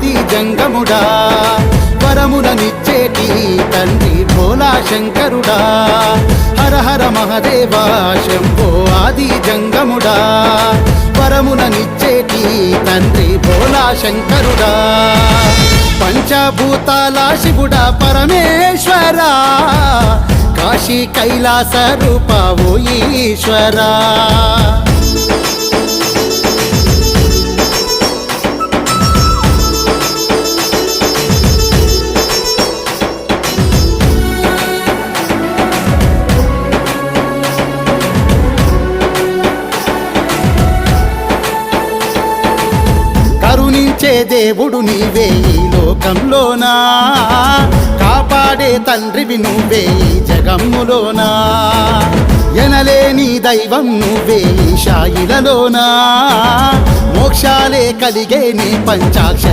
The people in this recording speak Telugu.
ఆది జంగముడా వరములనిచ్చేటి తండ్రి భోలా శంకరుడా హర హర మహదేవా శంభో ఆది జంగముడా వరములనిచ్చేటి తండ్రి భోలా శంకరుడా పంచభూతాల శివుడా పరమేశ్వరా కాశీ కైలాస రూపవో ఈశ్వరా కరుణించే దేవుడు నీవే ఈ లోకంలోనా కాపాడే తండ్రివి నువ్వే ఈ జగమ్ములోనా ఎనలేని దైవం నువ్వే ఈ శాయిలలోనా మోక్షాలే కలిగే నీ పంచాక్షరి